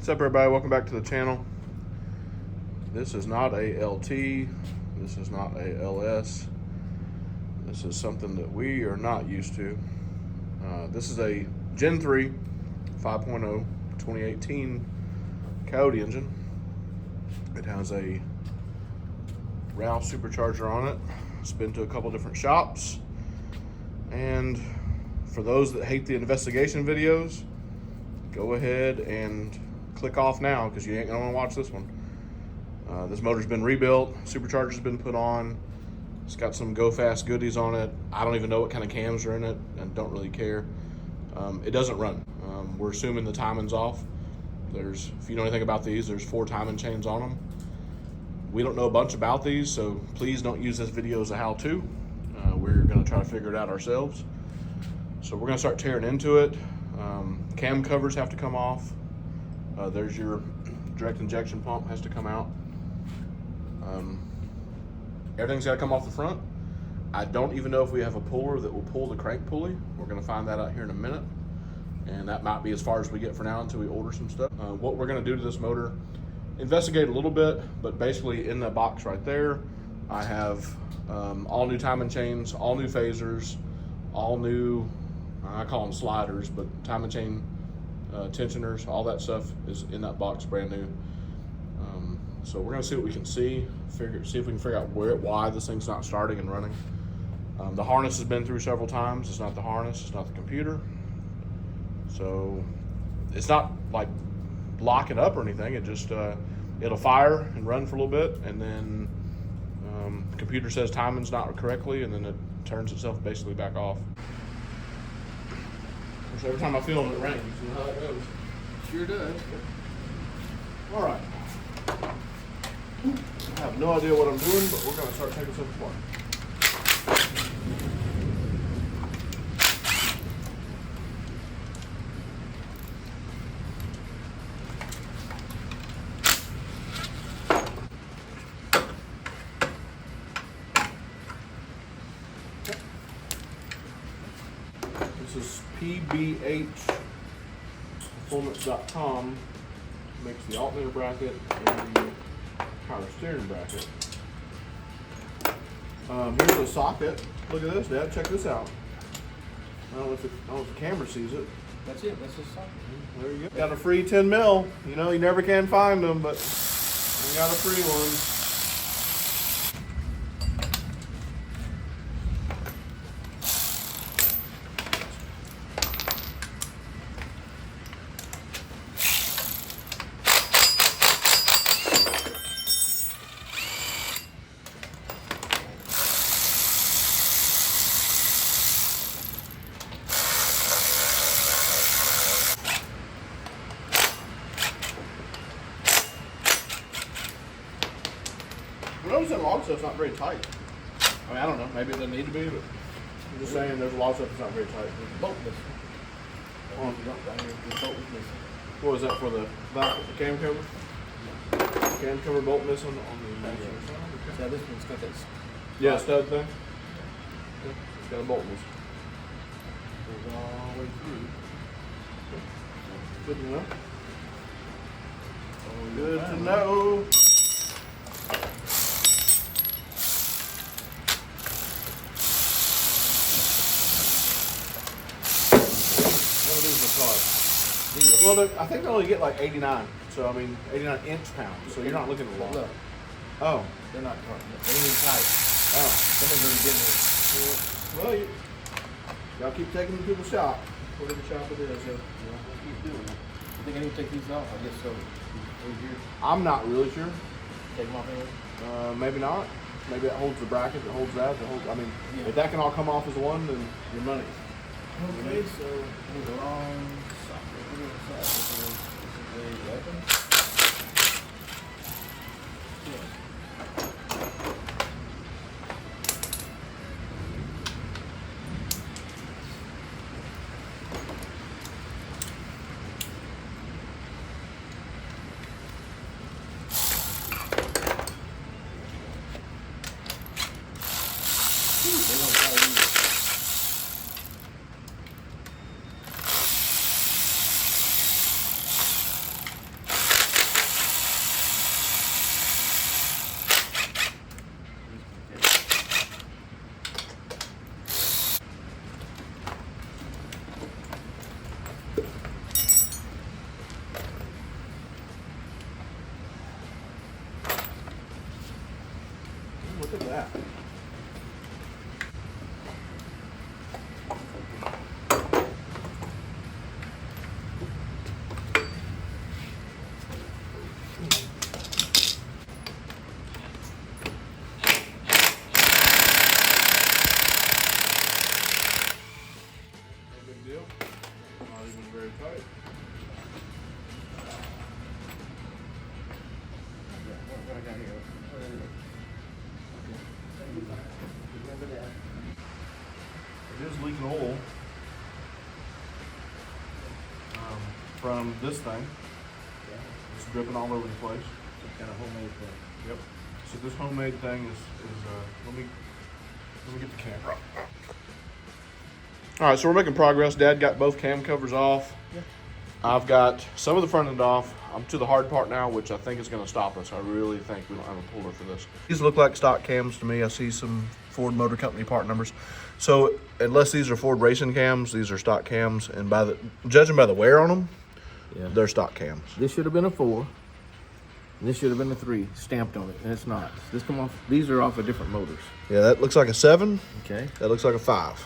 What's up, everybody? Welcome back to the channel. This is not a LT. This is not a LS. This is something that we are not used to. This is a Gen 3 5.0 2018 Coyote engine. It has a Rouse supercharger on it. It's been to a couple different shops. And for those that hate the investigation videos, go ahead and click off now because you ain't gonna want to watch this one. This motor's been rebuilt, supercharger's been put on. It's got some go fast goodies on it. I don't even know what kind of cams are in it and don't really care. It doesn't run. We're assuming the timing's off. If you know anything about these, there's 4 timing chains on them. We don't know a bunch about these, so please don't use this video as a how-to. We're gonna try to figure it out ourselves. So we're gonna start tearing into it. Cam covers have to come off. There's your direct injection pump has to come out. Everything's got to come off the front. I don't even know if we have a puller that will pull the crank pulley. We're going to find that out here in a minute, and that might be as far as we get for now until we order some stuff. What we're going to do to this motor, investigate a little bit, but basically in the box right there, I have all new timing chains, all new phasers, all new, I call them sliders, but timing chain tensioners, all that stuff is in that box, brand new. So we're gonna see what we can see if we can figure out why this thing's not starting and running. The harness has been through several times. It's not the harness, it's not the computer. So it's not like lock it up or anything. It just it'll fire and run for a little bit, and then the computer says timing's not correctly, and then it turns itself basically back off. So every time I feel it rings, you know how that goes. Sure does. All right. I have no idea what I'm doing, but we're going to start taking stuff apart. This is pbhperformance.com. Makes the alternator bracket and the power steering bracket. Here's a socket. Look at this, Dad. Check this out. I don't know if the camera sees it. That's it. That's the socket. There you go. Got a free 10 mil. You know, you never can find them, but we got a free one. I notice that log stuff's not very tight. I mean, I don't know, maybe it doesn't need to be, but I'm just saying there's a lot of stuff that's not very tight. The bolt missing. Oh. The bolt was missing. What was that for the back of the cam cover? Yeah. Cam cover bolt missing on the side. So this one's got that. Yeah, stud thing. Yeah, it's got a bolt missing. Goes all the way through. Good to know. Oh, Good to know. Well, I think they only get like 89. So I mean, 89 inch pounds. So you're not looking at a lot. Look. Oh, They're not tight. They ain't even tight. oh. Someone's gonna get here. Well, y'all keep taking them to the shop. Whatever shop it is. Yeah, we'll keep doing it. You think I need to take these off? I guess so. Over here. I'm not really sure. Take them off anyway. Maybe not. Maybe that holds the bracket. That holds that. That holds. I mean, Yeah. if that can all come off as one, then your money. Okay, so here's a long socket. This is a weapon. that. Deal. Not even very tight. What I got here? It is leaking oil from this thing. It's dripping all over the place. Some kind of homemade thing. Yep. So this homemade thing is let me get the camera. All right, so we're making progress. Dad got both cam covers off. Yeah. I've got some of the front end off. I'm to the hard part now, which I think is going to stop us. I really think we don't have a puller for this. These look like stock cams to me. I see some Ford Motor Company part numbers. So unless these are Ford racing cams, these are stock cams. And judging by the wear on them, they're stock cams. This should have been a 4. And this should have been a 3 stamped on it, and it's not. These are off of different motors. Yeah, that looks like a 7. Okay. That looks like a 5.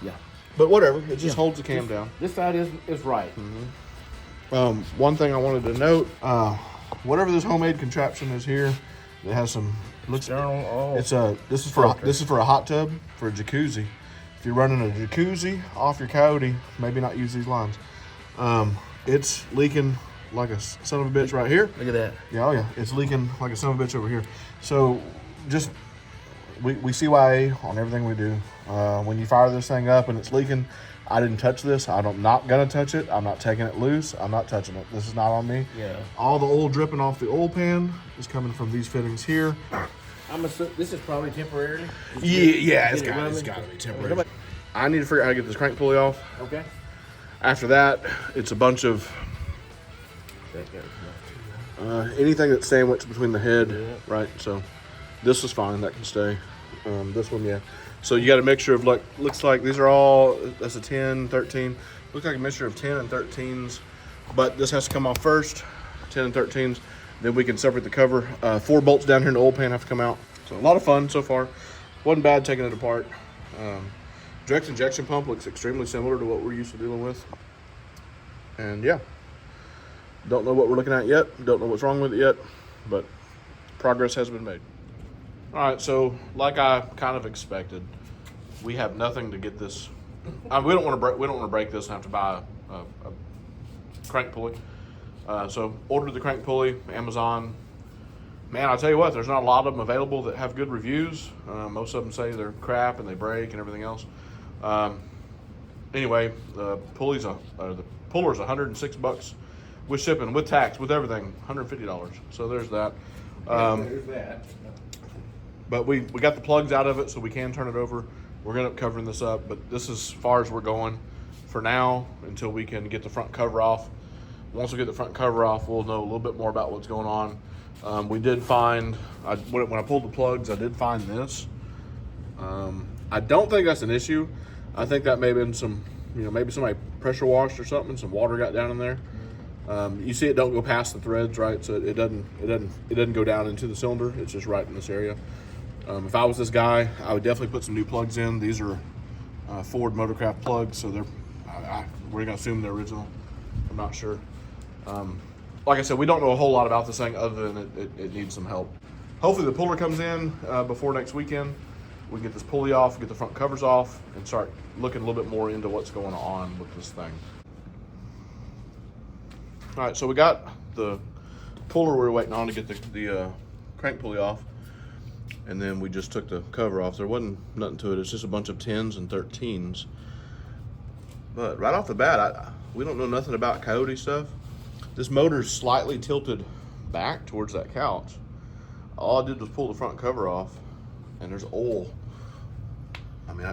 Yeah. But whatever, it just holds the cam down. This side is right. One thing I wanted to note, whatever this homemade contraption is here, it has some this is for a hot tub, for a jacuzzi. If you're running a jacuzzi off your Coyote, maybe not use these lines. It's leaking like a son of a bitch right here. Look at that. Yeah, oh yeah, it's leaking like a son of a bitch over here. So just we CYA on everything we do. When you fire this thing up and it's leaking, I didn't touch this. I'm not gonna touch it. I'm not taking it loose. I'm not touching it. This is not on me. Yeah. All the oil dripping off the oil pan is coming from these fittings here. I'm assuming this is probably temporary. Yeah, it's got to be temporary. I need to figure out how to get this crank pulley off. Okay. After that, it's a bunch of anything that's sandwiched between the head, right? So this is fine. That can stay. This one, yeah. So you got a mixture of, looks like these are all, that's a 10, 13. Looks like a mixture of 10 and 13s, but this has to come off first, 10 and 13s. Then we can separate the cover. 4 bolts down here in the oil pan have to come out. So a lot of fun so far. Wasn't bad taking it apart. Direct injection pump looks extremely similar to what we're used to dealing with. And yeah, don't know what we're looking at yet. Don't know what's wrong with it yet, but progress has been made. All right, so like I kind of expected, we have nothing to get this. We don't want to break this and have to buy a crank pulley. So ordered the crank pulley, Amazon. Man, I'll tell you what, there's not a lot of them available that have good reviews. Most of them say they're crap and they break and everything else. Anyway, the puller's $106 with shipping, with tax, with everything, $150. So there's that. There's that. But we got the plugs out of it, so we can turn it over. We're gonna end up covering this up, but this is as far as we're going for now until we can get the front cover off. Once we get the front cover off, we'll know a little bit more about what's going on. We did find, when I pulled the plugs, I did find this. I don't think that's an issue. I think that may have been some, maybe somebody pressure washed or something, some water got down in there. You see it don't go past the threads, right? So it doesn't go down into the cylinder. It's just right in this area. If I was this guy, I would definitely put some new plugs in. These are Ford Motorcraft plugs, so we're gonna assume they're original. I'm not sure. Like I said, we don't know a whole lot about this thing other than it needs some help. Hopefully the puller comes in before next weekend. We can get this pulley off, get the front covers off, and start looking a little bit more into what's going on with this thing. All right, so we got the puller we were waiting on to get the crank pulley off, and then we just took the cover off. There wasn't nothing to it. It's just a bunch of 10s and 13s. But right off the bat, we don't know nothing about Coyote stuff. This motor's slightly tilted back towards that couch. All I did was pull the front cover off, and there's oil. I mean,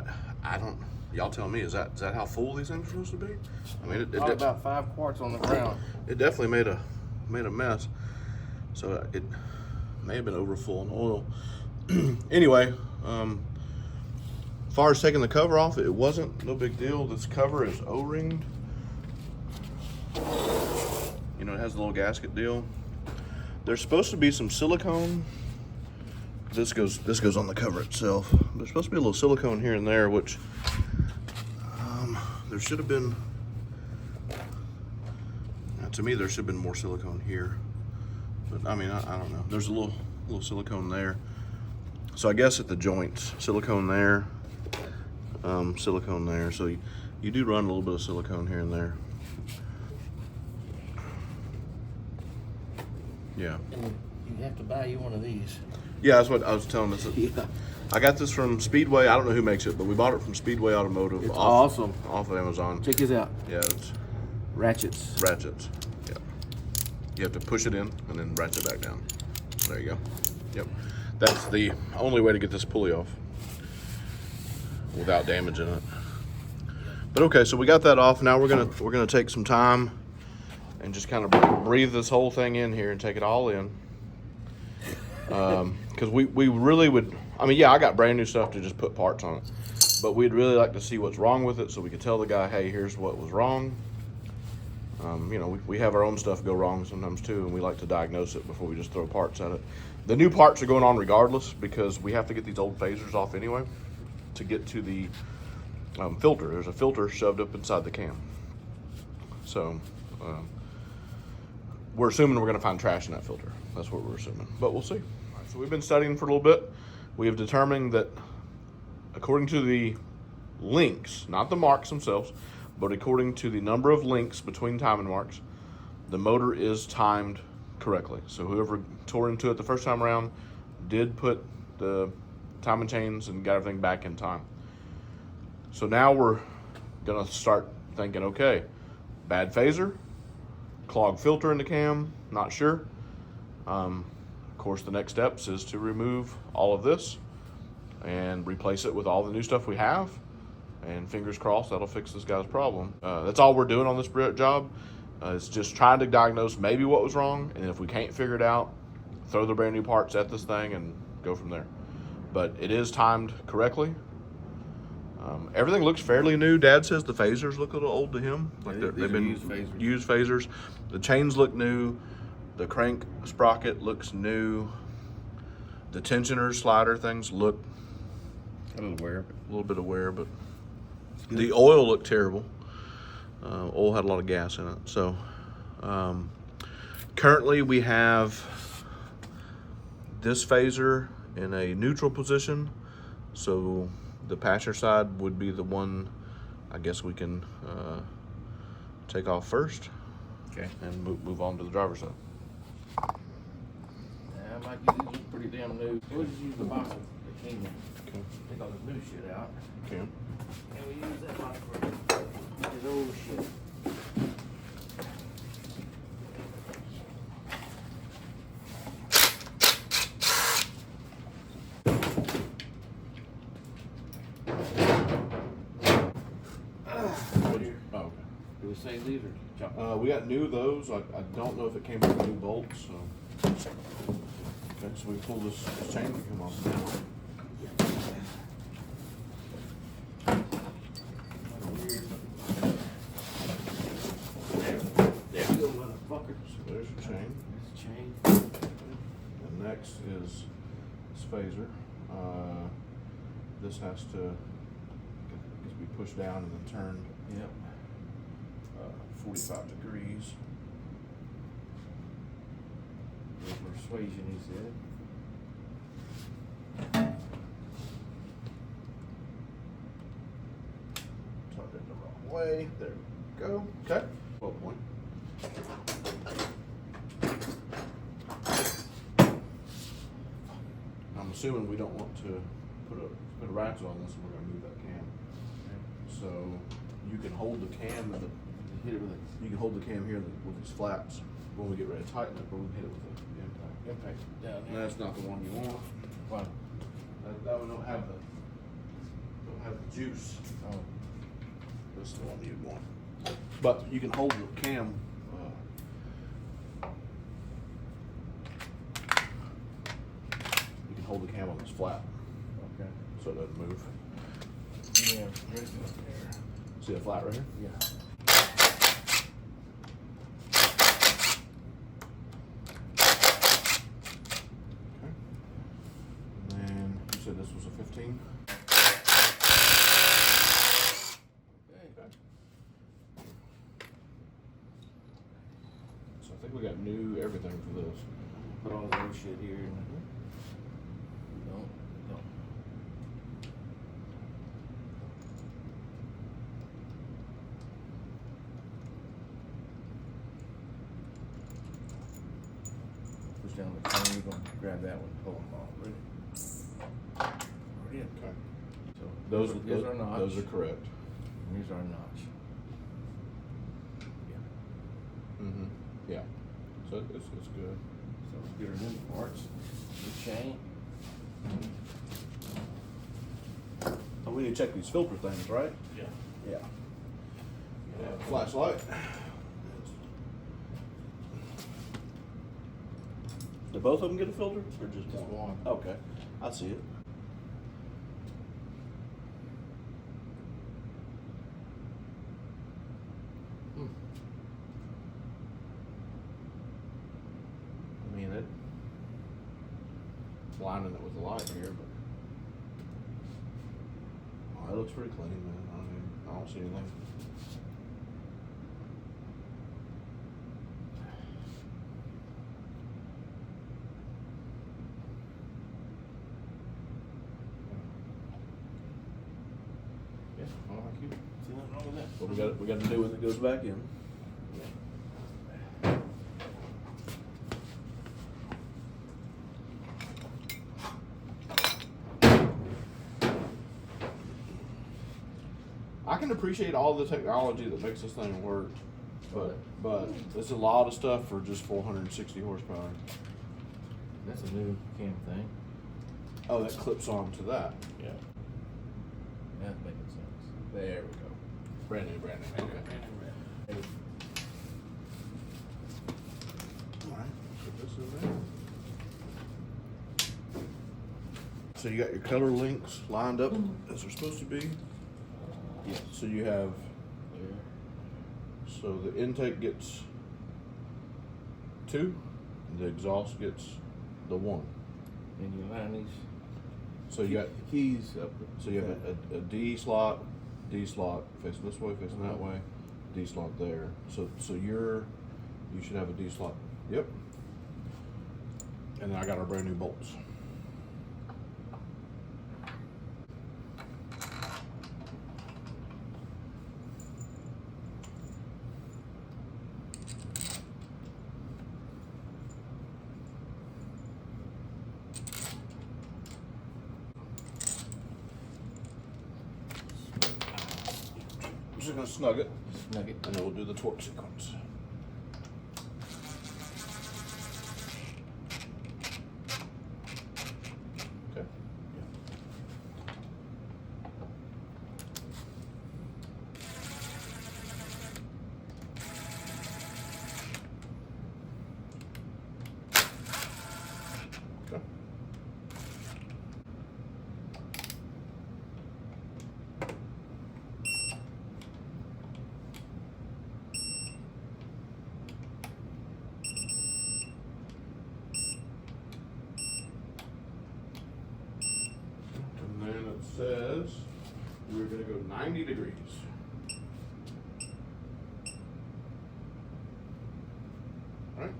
I don't. Y'all tell me, is that how full these things are supposed to be? I mean, it about 5 quarts on the ground. It definitely made a mess. So it may have been over full in oil. Anyway, as far as taking the cover off, it wasn't no big deal. This cover is O-ringed. It has a little gasket deal. There's supposed to be some silicone this goes on the cover itself. There's supposed to be a little silicone here and there, which there should have been. To me, there should have been more silicone here, but I mean, I don't know. There's a little silicone there. So I guess at the joints, silicone there, silicone there. So you do run a little bit of silicone here and there. Yeah. And you have to buy you one of these. Yeah, that's what I was telling us. Yeah. I got this from Speedway. I don't know who makes it, but we bought it from Speedway Automotive. It's awesome. Off of Amazon. Check this out. Yeah, it's Ratchets. ratchets. Yeah. You have to push it in and then ratchet back down. There you go. Yep. That's the only way to get this pulley off without damaging it. But okay, so we got that off. Now we're gonna take some time and just kind of breathe this whole thing in here and take it all in. Because we really would. I mean, yeah, I got brand new stuff to just put parts on it, but we'd really like to see what's wrong with it so we could tell the guy, hey, here's what was wrong. You know, we have our own stuff go wrong sometimes too, and we like to diagnose it before we just throw parts at it. The new parts are going on regardless because we have to get these old phasers off anyway to get to the filter. There's a filter shoved up inside the cam. So we're assuming we're going to find trash in that filter. That's what we're assuming, but we'll see. All right, so we've been studying for a little bit. We have determined that according to the links, not the marks themselves, but according to the number of links between timing marks, the motor is timed correctly. So whoever tore into it the first time around did put the timing chains and got everything back in time. So now we're gonna start thinking, okay, bad phaser, clogged filter in the cam, not sure. Of course, the next steps is to remove all of this and replace it with all the new stuff we have. And fingers crossed, that'll fix this guy's problem. That's all we're doing on this job. It's just trying to diagnose maybe what was wrong, and if we can't figure it out, throw the brand new parts at this thing and go from there. But it is timed correctly. Everything looks fairly new. Dad says the phasers look a little old to him. Like they've been used phasers. The chains look new. The crank sprocket looks new. The tensioner slider things look A little wear. a little bit of wear, but the oil looked terrible. Oil had a lot of gas in it. So currently we have this phaser in a neutral position. So the passenger side would be the one I guess we can take off first. Okay. And move on to the driver's side. Yeah, I might get these look pretty damn new. We'll just use the box that came in. Okay. Take all this new shit out. Okay. And we use that box for his old shit. Oh, okay. Do we say these or chop? We got new those. I don't know if it came with new bolts. So. Okay, so we pull this chain can come off now. There we go, motherfucker. So there's your chain. This chain. And next is this phaser. This has to be pushed down and then turned. Yep. 45 degrees. Persuasion, he said. Tuck it the wrong way. There we go. Okay. 12 point. I'm assuming we don't want to put a ratchet on this, and we're going to move that cam. So you can hold the cam and you can hold the cam here with these flaps when we get ready to tighten it, but we can hit it with the impact. Down And that's not the one you want. Why? That one don't have the juice. Oh. This is the one you'd want. But you can hold the cam. You can hold the cam on this flap, Okay. so it doesn't move. Yeah. Where's it up there? See the flat right here? Yeah. this was a 15. Okay. So I think we got new everything for this. Put all the new shit here. No. Push down the phone, you're gonna grab that one, pull them all, ready? Okay. So Those here's our notch. Those are correct. Here's our notch. Mm-hmm. Yeah. So it's good. So let's get our new parts, new chain. Oh, we need to check these filter things, right? Yeah. Yeah. Flashlight. Do both of them get a filter, or just Just one? one. Okay, I see it. I mean it. Blinding it with the light here, but Oh, that looks pretty clean, man. I don't see anything. Yeah, I like you. See nothing wrong with that? What we got to do when it goes back in? I can appreciate all the technology that makes this thing work, but there's a lot of stuff for just 460 horsepower. That's a new cam thing. Oh, that clips on to that. Yeah. That's making sense. There we go. Brand new. Okay. All right, put this in there. So you got your color links lined up as they're supposed to be. Yes. So you have, There. so the intake gets 2, and the exhaust gets the 1. And you line these So you got, keys up. so you have a D slot facing this way, facing that way, D slot there. So you should have a D slot. Yep. And then I got our brand new bolts. I'm just gonna snug it, Snug it. and then we'll do the torque sequence. Okay. Okay. And then it says we're gonna go 90 degrees. All right.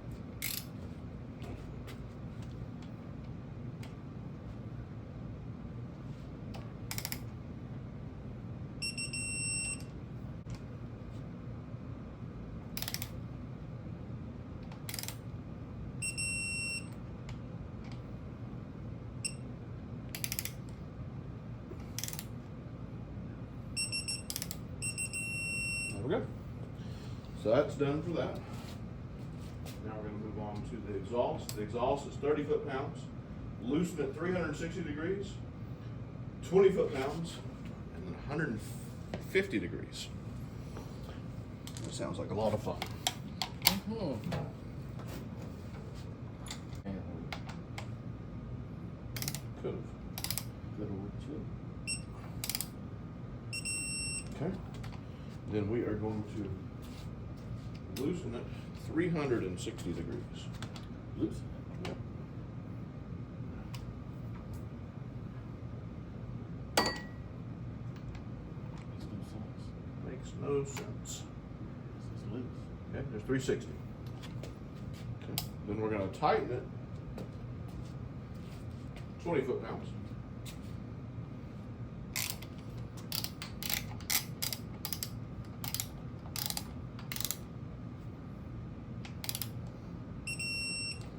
There we go. So that's done for that. Now we're going to move on to the exhaust. The exhaust is 30 foot-pounds, loosened at 360 degrees, 20 foot-pounds, and then 150 degrees. That sounds like a lot of fun. And Could have. good old chip. Okay. Then we are going to loosen it 360 degrees. Loosen. Yep. no sense. This is loose. Okay, there's 360. Okay, then we're gonna tighten it 20 foot-pounds.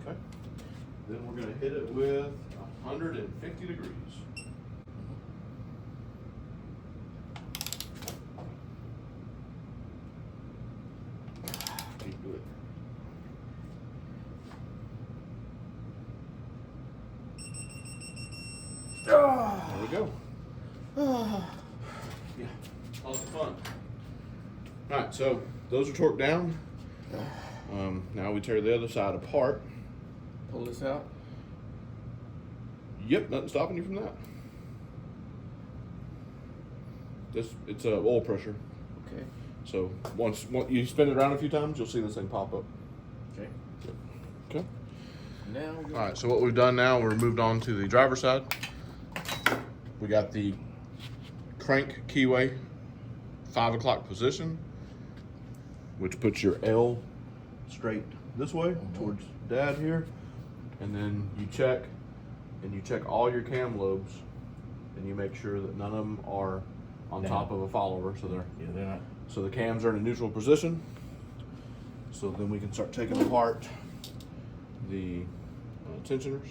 Okay, then we're gonna hit it with 150 degrees. Keep doing it. There we go. Yeah, lots of fun. All right, so those are torqued down. Now we tear the other side apart. Pull this out. Yep, nothing stopping you from that. It's oil pressure. Okay. So once you spin it around a few times, you'll see this thing pop up. Okay. Okay. Now. All right. So what we've done now, we're moved on to the driver's side. We got the crank keyway 5 o'clock position, which puts your L straight this way towards dad here, and then you check all your cam lobes, and you make sure that none of them are on top of a follower, so they're not. so the cams are in a neutral position. So then we can start taking apart the tensioners.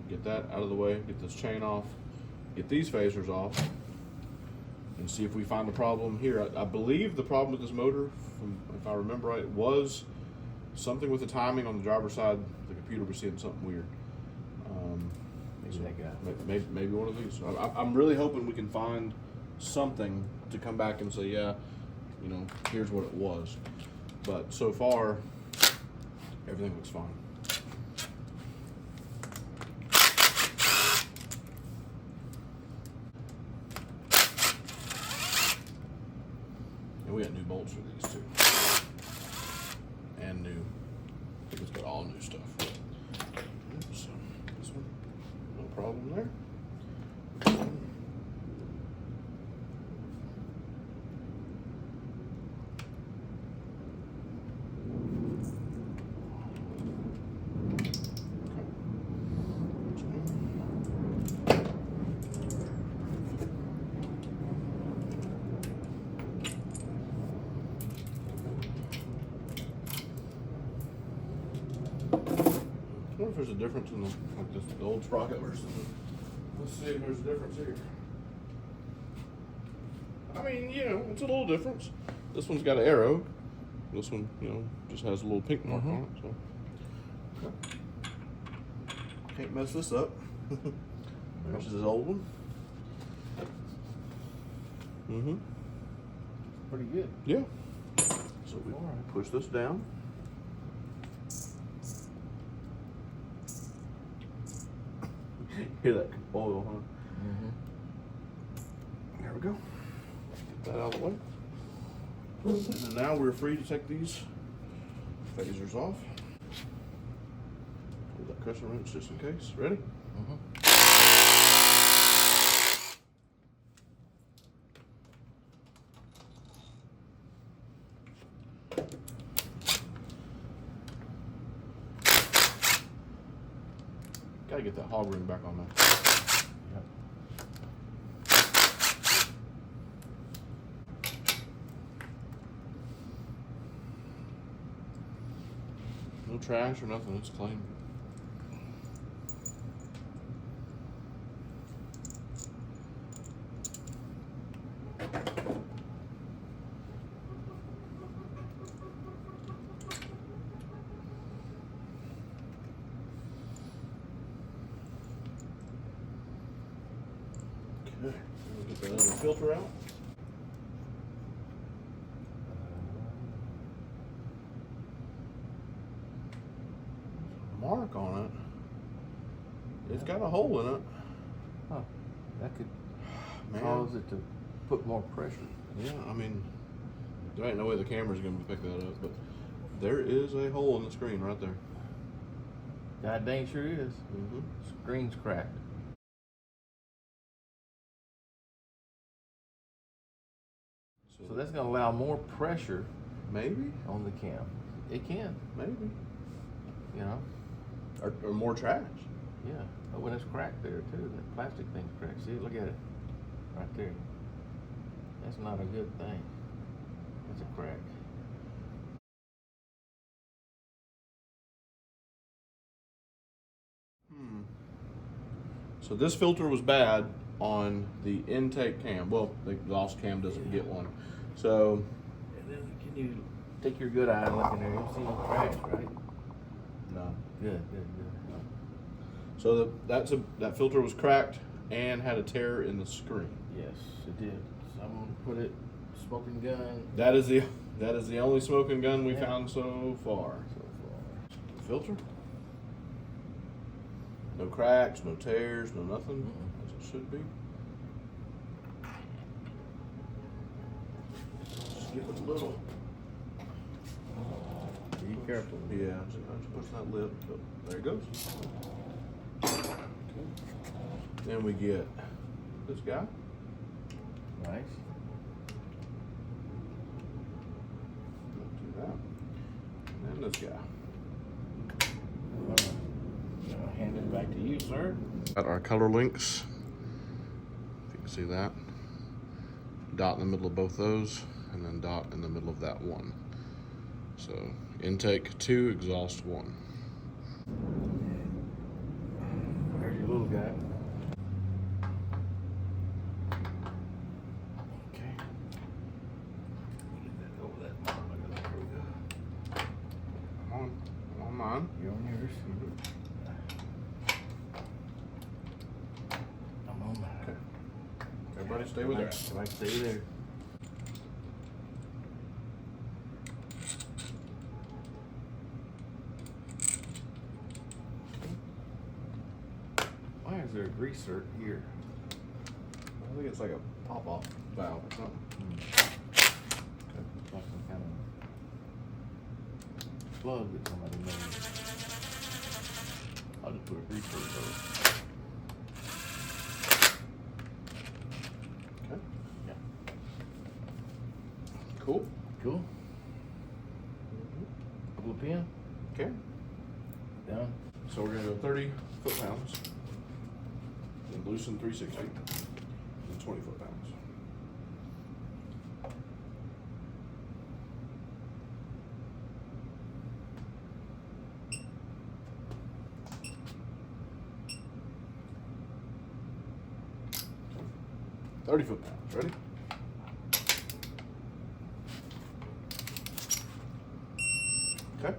Get that out of the way. Get this chain off. Get these phasers off, and see if we find a problem here. I believe the problem with this motor, if I remember right, was something with the timing on the driver's side. The computer was seeing something weird. Maybe one of these. I'm really hoping we can find something to come back and say, yeah, here's what it was. But so far, everything looks fine. And we got new bolts for these too. And new. I think it's got all new stuff. So this one, no problem there. I wonder if there's a difference in the old sprocket versus let's see if there's a difference here. I mean, it's a little difference. This one's got an arrow. This one, just has a little pink mark on it. So can't mess this up. This is his old one. Pretty good. Yeah. So we push this down. Hear that oil, huh? There we go. Get that out of the way. And then now we're free to take these phasers off. Pull that cushion wrench just in case. Ready? Gotta get that hog ring back on there. No trash or nothing, it's clean. Okay, we'll get that other filter out. Mark on it. It's got a hole in it. Huh. That could Man. cause it to put more pressure. Yeah, I mean, there ain't no way the camera's gonna pick that up, but there is a hole in the screen right there. God dang sure is. Screen's cracked. So So that's going to allow more pressure Maybe, on the cam. It can, maybe. you know. Or more trash. Yeah. But when it's cracked there too, that plastic thing's cracked. See, look at it. Right there. That's not a good thing. That's a crack. So this filter was bad on the intake cam. Well, the exhaust cam doesn't get one. So, And then can you take your good eye and look in there? You'll see no cracks, right? no. Good. So that filter was cracked and had a tear in the screen. Yes, it did. So I'm gonna put it smoking gun That is the only smoking gun we Yeah. found so far. so far. Filter. No cracks, no tears, no nothing, as it should be. Just give it a little. Be careful. Yeah, just push that lip. Oh, there it goes. Okay. Then we get this guy. Nice. Do that. And then this guy. I'll hand it back to you, sir. Got our color links. If you can see that. Dot in the middle of both those, and then dot in the middle of that one. So intake 2, exhaust 1. There's your little guy. Okay. Get that over that bottom. There we go. I'm on mine. You're on yours. I'm on mine. Okay. Everybody stay with that. Everybody stay there. Why is there a grease cert here? I think it's like a pop-off valve or something. Like some kind of plug that somebody made. I'll just put a grease cert over. Okay. Yeah. Cool. Cool. Couple of pin. Okay. Down. So we're gonna go 30 foot-pounds, then loosen 360, then 20 foot-pounds. Okay. 30 foot-pounds. Ready? Okay.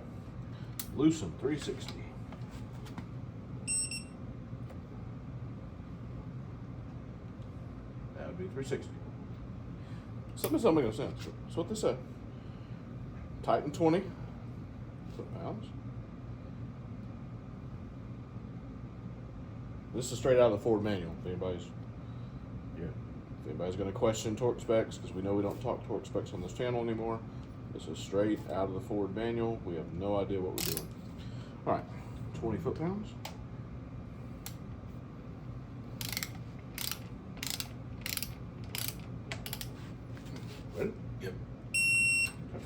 Loosen 360. That would be 360. Something makes no sense. That's what they said. Tighten 20 foot-pounds. This is straight out of the Ford manual. If anybody's going to question torque specs, because we know we don't talk torque specs on this channel anymore, this is straight out of the Ford manual. We have no idea what we're doing. All right, 20 foot-pounds. Ready? Yep. Okay.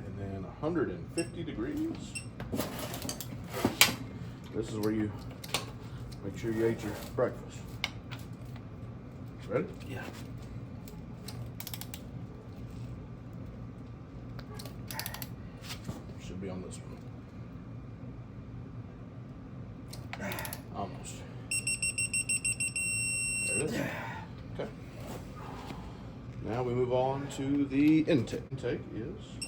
And then 150 degrees. This is where you make sure you ate your breakfast. Ready? Yeah. Should be on this one. Almost. There it is. Okay. Now we move on to the intake. Intake is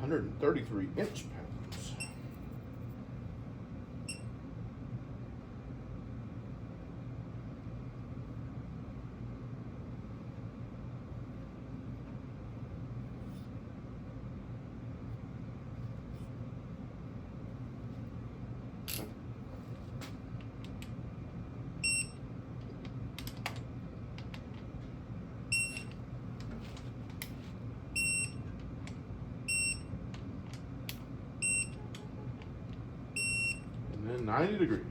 133 inch-pounds. And then 90 degrees.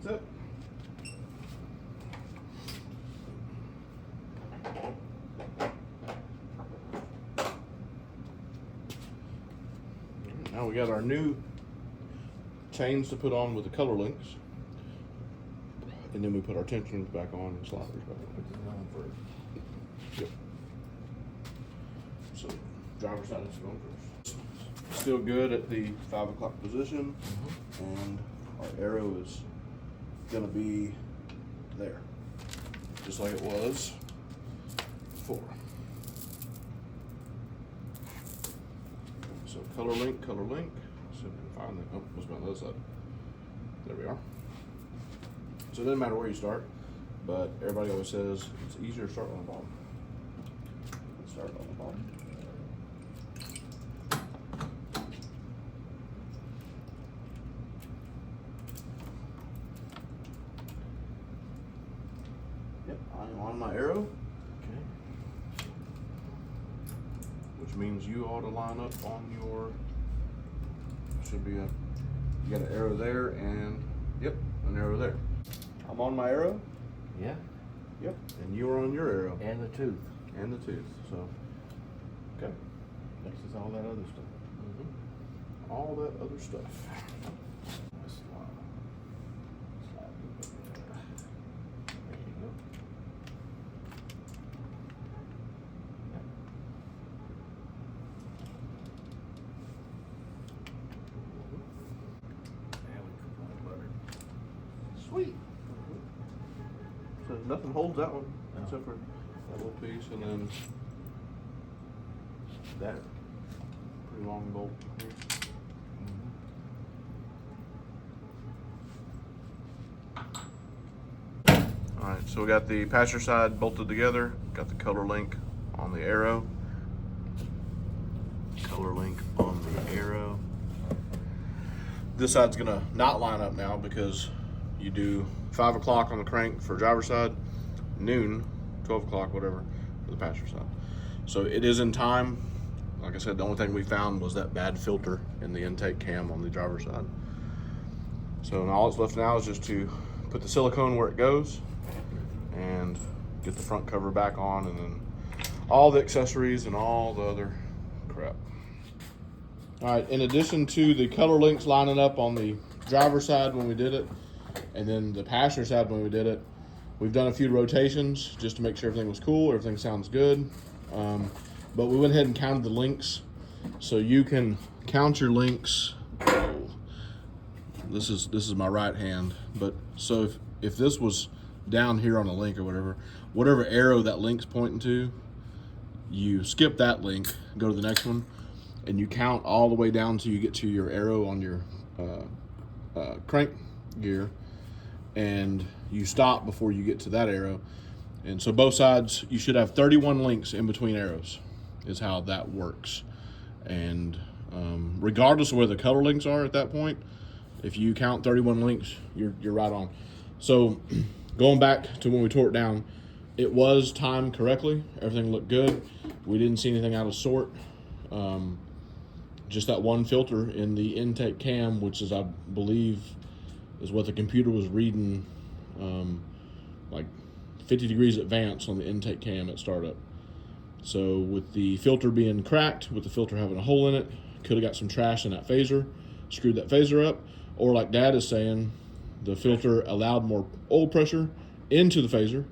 That's it. Now we got our new chains to put on with the color links. And then we put our tensioners back on and sliders back on. Put this on first. Yep. So, driver's side is going first. Still good at the 5 o'clock position, and our arrow is gonna be there, just like it was before. So color link, see if we can find it. Oh, must be on the other side. There we are. So it doesn't matter where you start, but everybody always says it's easier to start on the bottom. Let's start on the bottom. Yep, I'm on my arrow, Okay. which means you ought to line up on your, should be a, you got an arrow there and, yep, an arrow there. I'm on my arrow. Yeah. Yep. And you are on your arrow. And the tooth. And the tooth. So, okay. Next is all that other stuff. All that other stuff. Let's slide. Slide it over there. There you go. Yep. Now we cook on butter. Sweet. So nothing holds that one No. except for that little piece, and then that pretty long bolt here. All right, so we got the passenger side bolted together, got the color link on the arrow. Color link on the arrow. This side's gonna not line up now because you do 5 o'clock on the crank for driver's side, noon, 12 o'clock, whatever, for the passenger side. So it is in time. Like I said, the only thing we found was that bad filter in the intake cam on the driver's side. So now all that's left now is just to put the silicone where it goes and get the front cover back on, and then all the accessories and all the other crap. All right, in addition to the color links lining up on the driver's side when we did it, and then the passenger side when we did it, we've done a few rotations just to make sure everything was cool, everything sounds good. But we went ahead and counted the links, so you can count your links. Oh, this is my right hand, but so if this was down here on a link or whatever arrow that link's pointing to, you skip that link, go to the next one, and you count all the way down till you get to your arrow on your crank gear, and you stop before you get to that arrow. And so both sides, you should have 31 links in between arrows is how that works. And regardless of where the color links are at that point, if you count 31 links, you're right on. So going back to when we tore it down, it was timed correctly. Everything looked good. We didn't see anything out of sort. Just that one filter in the intake cam, which is, I believe, is what the computer was reading, like 50 degrees advance on the intake cam at startup. So with the filter being cracked, with the filter having a hole in it, could have got some trash in that phaser, screwed that phaser up, or like Dad is saying, the filter allowed more oil pressure into the phaser,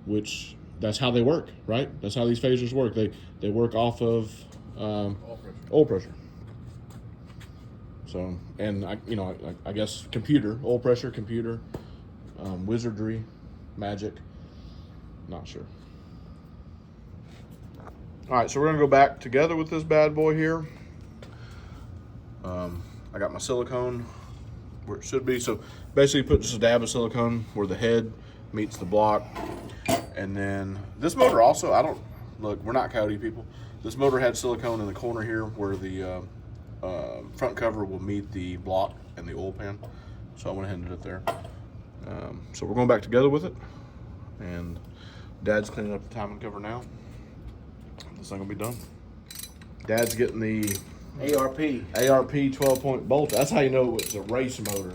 which that's how they work, right? That's how these phasers work. They work off of oil pressure. So, and I guess oil pressure, computer, wizardry, magic, not sure. All right, so we're gonna go back together with this bad boy here. I got my silicone where it should be. So basically put just a dab of silicone where the head meets the block. And then this motor also, look, we're not Coyote people. This motor had silicone in the corner here where the front cover will meet the block and the oil pan. So I went ahead and did it there. So we're going back together with it. And Dad's cleaning up the timing cover now. This thing will be done. Dad's getting the ARP. 12-point bolt. That's how you know it's a race motor.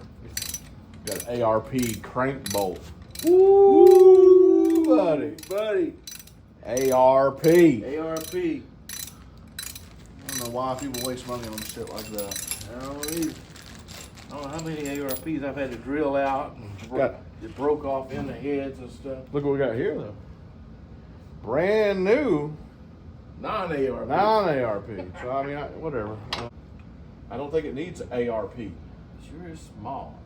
Got an ARP crank bolt. Woo, buddy. ARP. ARP. I don't know why people waste money on shit like that. I don't know how many ARPs I've had to drill out and Got- it broke off in the heads and stuff. Look what we got here though. Brand new Non-ARP. non-ARP. So I mean, whatever. I don't think it needs ARP. Sure is small.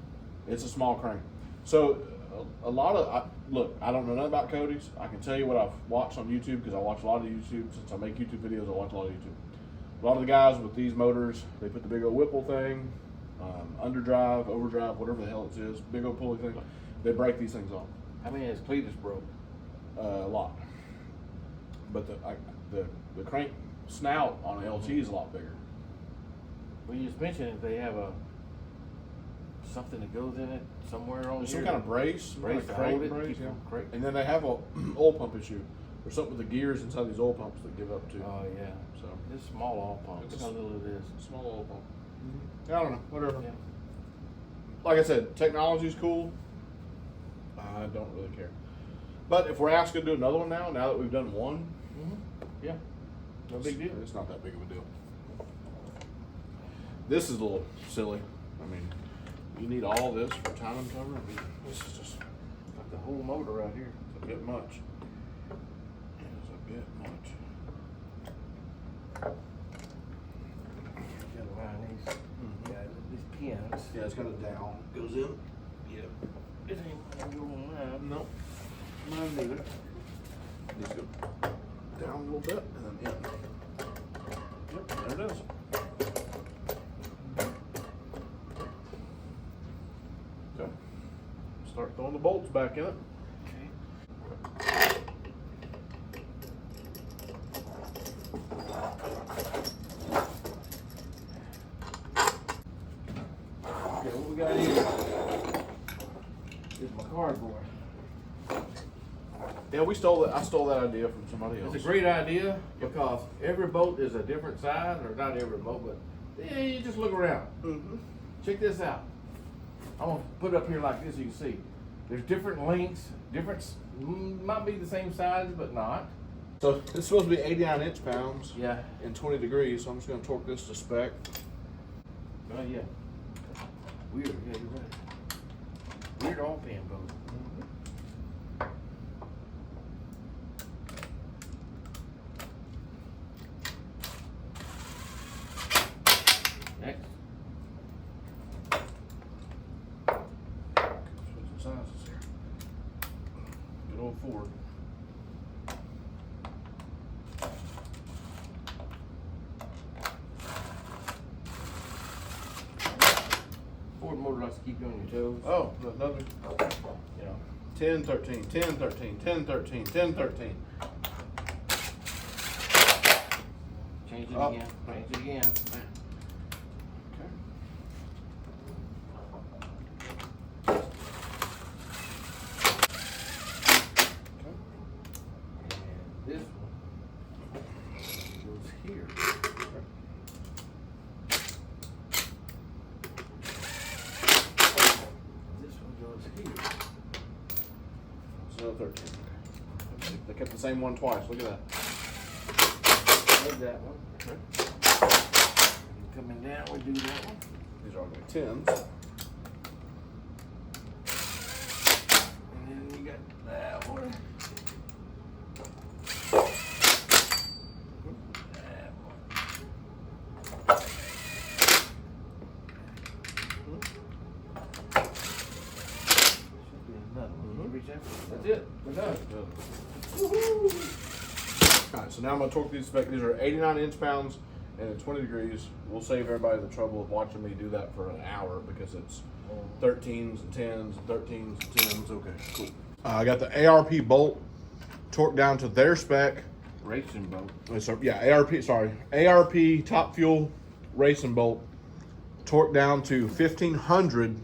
It's a small crank. So a lot of look, I don't know nothing about Cody's. I can tell you what I've watched on YouTube because I watch a lot of YouTube. Since I make YouTube videos, I watch a lot of YouTube. A lot of the guys with these motors, they put the big old Whipple thing, underdrive, overdrive, whatever the hell it is, big old pulley thing. They break these things off. How many has Cletus broke? A lot. But the crank snout on an LT is a lot bigger. Well, you just mentioned if they have something that goes in it somewhere on There's here. some kind of brace Brace like to a crank hold it, brace, keep yeah. from crank. And then they have a oil pump issue. There's something with the gears inside these oil pumps that give up too. Oh yeah. So This small oil pump. It's Look how little it is. small oil pump. I don't know, whatever. Yeah. Like I said, technology's cool. I don't really care. But if we're asked to do another one now that we've done one, Yeah. No big deal. It's not that big of a deal. This is a little silly. I mean, you need all this for time and cover. I mean, this is just Like the whole motor right here. a bit much. It is a bit much. Gotta line these. Yeah, these pins. Yeah, it's got a down. Goes in. Yeah. It ain't gonna go on that. No, Mine neither. needs to go down a little bit and then in. Yep, there it is. Okay. Start throwing the bolts back in it. Okay. Okay, what we got here is my cardboard. Yeah, we stole that. I stole that idea from somebody else. It's a great idea because every boat is a different size, or not every boat, but yeah, you just look around. Mm-hmm. Check this out. I'm gonna put it up here like this so you can see. There's different lengths, might be the same size, but not. So it's supposed to be 89 inch-pounds Yeah. and 20 degrees. So I'm just going to torque this to spec. Oh yeah. Weird, yeah, you're right. Weird all pan boat. Next. Switch some sizes here. Good old Ford. Ford motor likes to keep you on your toes. Oh, another. Yeah. 10, 13, 10, 13, 10, 13, 10, 13. Change it Up. again. Change it again. Okay. And this one goes here. This one goes here. It's another 13. Okay. They kept the same one twice. Look at that. Love that one. Coming down, we do that one. These are all going to be 10s. And then you got that one. That one. Should be another one. Can you reach out? That's it. We're done. All right, so now I'm going to torque these spec. These are 89 inch-pounds and at 20 degrees. We'll save everybody the trouble of watching me do that for an hour because it's 13s and 10s and 13s and 10s. Okay, cool. I got the ARP bolt torqued down to their spec. Racing boat. So, yeah, ARP top fuel racing bolt torqued down to 1,500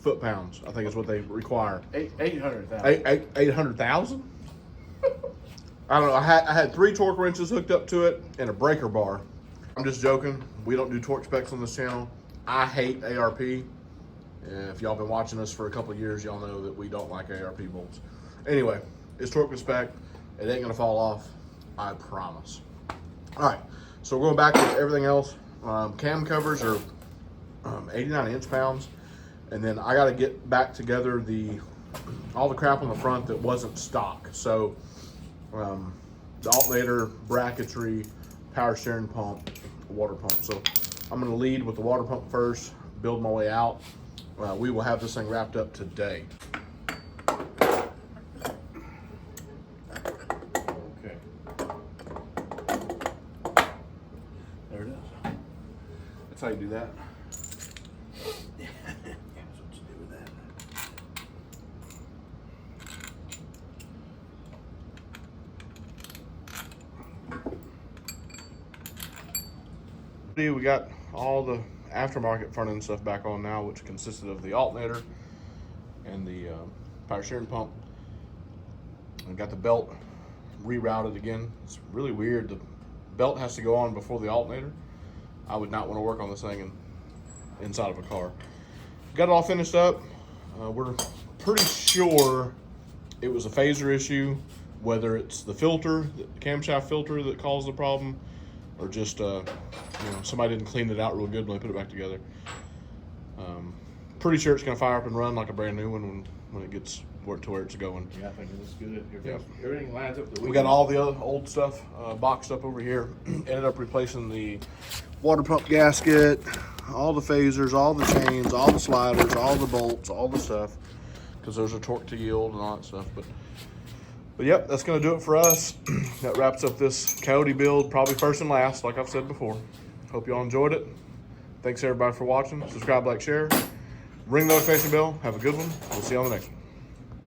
foot-pounds. I think is what they require. 800,000. 800,000? I don't know. I had 3 torque wrenches hooked up to it and a breaker bar. I'm just joking. We don't do torque specs on this channel. I hate ARP, and If y'all been watching us for a couple of years, y'all know that we don't like ARP bolts. Anyway, it's torque with spec. It ain't gonna fall off, I promise. All right, so we're going back to everything else. Cam covers are 89 inch-pounds, and then I got to get back together all the crap on the front that wasn't stock. So the alternator, bracketry, power steering pump, water pump. So I'm going to lead with the water pump first, build my way out. We will have this thing wrapped up today. Okay. There it is. That's how you do that. Yeah, that's what you do with that. We got all the aftermarket front end stuff back on now, which consisted of the alternator and the power steering pump. We got the belt rerouted again. It's really weird. The belt has to go on before the alternator. I would not want to work on this thing inside of a car. Got it all finished up. We're pretty sure it was a phaser issue, whether it's the filter, the camshaft filter that caused the problem, or just somebody didn't clean it out real good when they put it back together. Pretty sure it's going to fire up and run like a brand new one when it gets to where it's going. Yeah, I think it looks good. Everything lines up. We got all the other old stuff boxed up over here. Ended up replacing the water pump gasket, all the phasers, all the chains, all the sliders, all the bolts, all the stuff, because those are torque to yield and all that stuff. But yep, that's going to do it for us. That wraps up this Coyote build, probably first and last, like I've said before. Hope y'all enjoyed it. Thanks everybody for watching. Subscribe, like, share. Ring the notification bell. Have a good one. We'll see you on the next one.